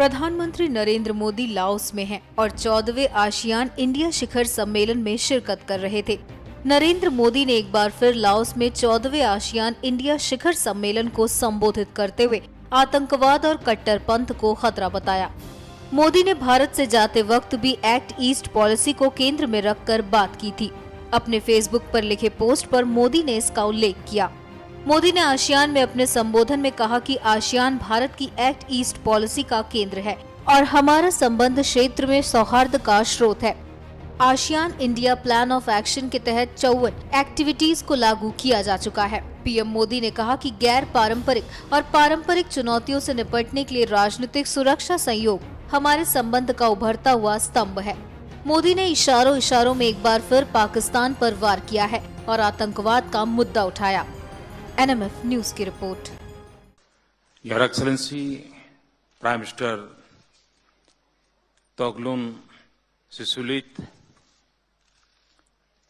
प्रधानमंत्री नरेंद्र मोदी लाओस में हैं और 14वें आसियान इंडिया शिखर सम्मेलन में शिरकत कर रहे थे। नरेंद्र मोदी ने एक बार फिर लाओस में 14वें आसियान इंडिया शिखर सम्मेलन को संबोधित करते हुए आतंकवाद और कट्टरपंथ को खतरा बताया। मोदी ने भारत से जाते वक्त भी एक्ट ईस्ट पॉलिसी को केंद्र में रखकर बात की थी। अपने फेसबुक पर लिखे पोस्ट पर मोदी ने इसका उल्लेख किया। मोदी ने आसियान में अपने संबोधन में कहा कि आसियान भारत की एक्ट ईस्ट पॉलिसी का केंद्र है और हमारा संबंध क्षेत्र में सौहार्द का स्रोत है। ASEAN India plan of action के तहत 54 एक्टिविटीज को लागू किया जा चुका है। पीएम मोदी ने कहा कि गैर पारंपरिक और पारंपरिक चुनौतियों से निपटने के लिए राजनीतिक सुरक्षा सहयोग हमारे संबंध का उभरता हुआ स्तंभ है। मोदी ने इशारों में एक बार फिर पाकिस्तान पर वार किया है और आतंकवाद का मुद्दा उठाया। NMF न्यूज की report. Your Excellency, Prime Minister Toglun Sisulit,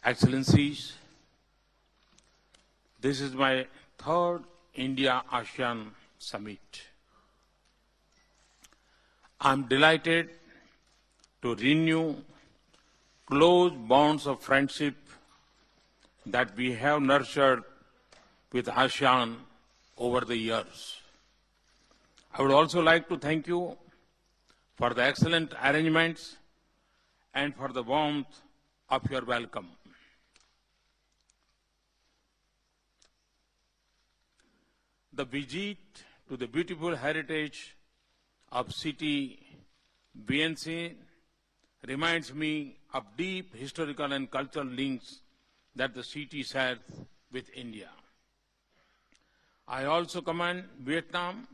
Excellencies, this is my third India-ASEAN summit. I am delighted to renew close bonds of friendship that we have nurtured with ASEAN over the years. I would also like to thank you for the excellent arrangements and for the warmth of your welcome. The visit to the beautiful heritage of city Vienna reminds me of deep historical and cultural links that the city shares with India. I also commend Vietnam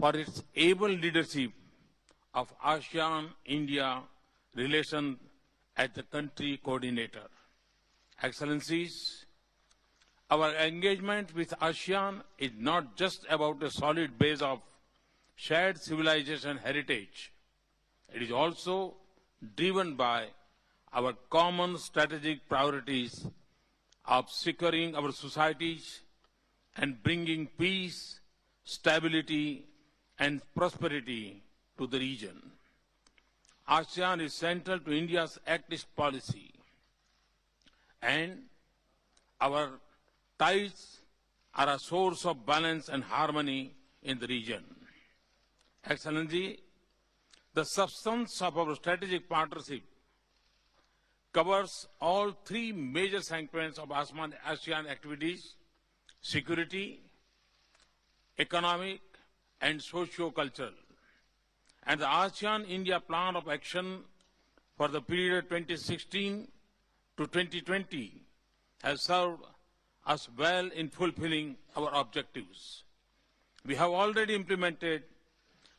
for its able leadership of ASEAN-India relations as the country coordinator. Excellencies, our engagement with ASEAN is not just about a solid base of shared civilization heritage. It is also driven by our common strategic priorities of securing our societies and bringing peace, stability, and prosperity to the region. ASEAN is central to India's Act East policy, and our ties are a source of balance and harmony in the region. Excellency, the substance of our strategic partnership covers all three major segments of ASEAN activities: security, economic, and socio-cultural. And the ASEAN-India Plan of Action for the period 2016 to 2020 has served us well in fulfilling our objectives. We have already implemented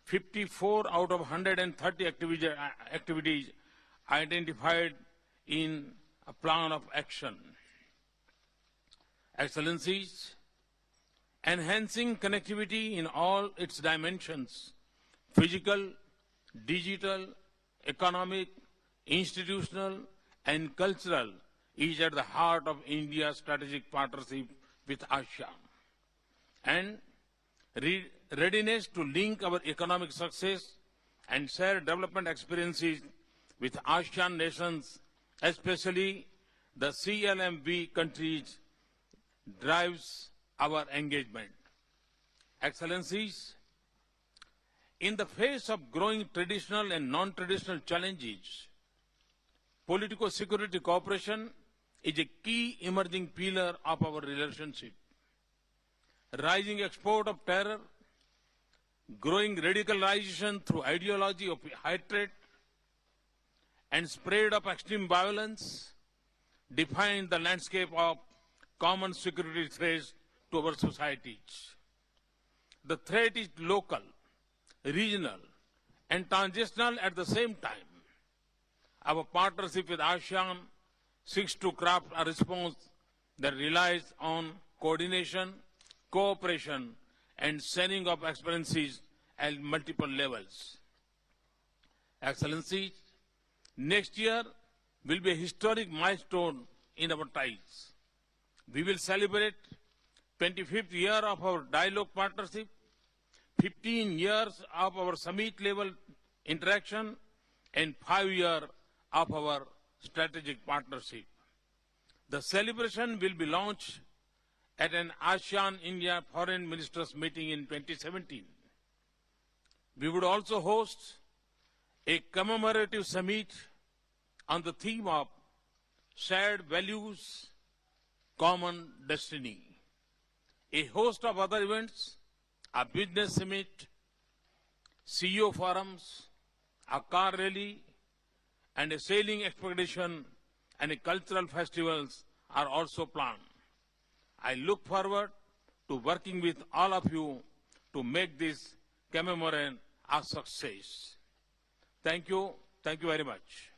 54 out of 130 activities identified in a plan of action. Excellencies, enhancing connectivity in all its dimensions, physical, digital, economic, institutional, and cultural, is at the heart of India's strategic partnership with ASEAN. And readiness to link our economic success and share development experiences with ASEAN nations, especially the CLMV countries, drives our engagement. Excellencies, in the face of growing traditional and non-traditional challenges, politico-security cooperation is a key emerging pillar of our relationship. Rising export of terror, growing radicalization through ideology of hatred, and spread of extreme violence define the landscape of common security threats to our societies. The threat is local, regional, and transitional at the same time. Our partnership with ASEAN seeks to craft a response that relies on coordination, cooperation, and sharing of experiences at multiple levels. Excellencies, next year will be a historic milestone in our ties. We will celebrate 25th year of our dialogue partnership, 15 years of our summit level interaction and 5 years of our strategic partnership. The celebration will be launched at an ASEAN-India Foreign Ministers meeting in 2017. We would also host a commemorative summit on the theme of shared values, common destiny. A host of other events, a business summit, CEO forums, a car rally, and a sailing expedition and a cultural festivals are also planned. I look forward to working with all of you to make this commemoration a success. Thank you very much.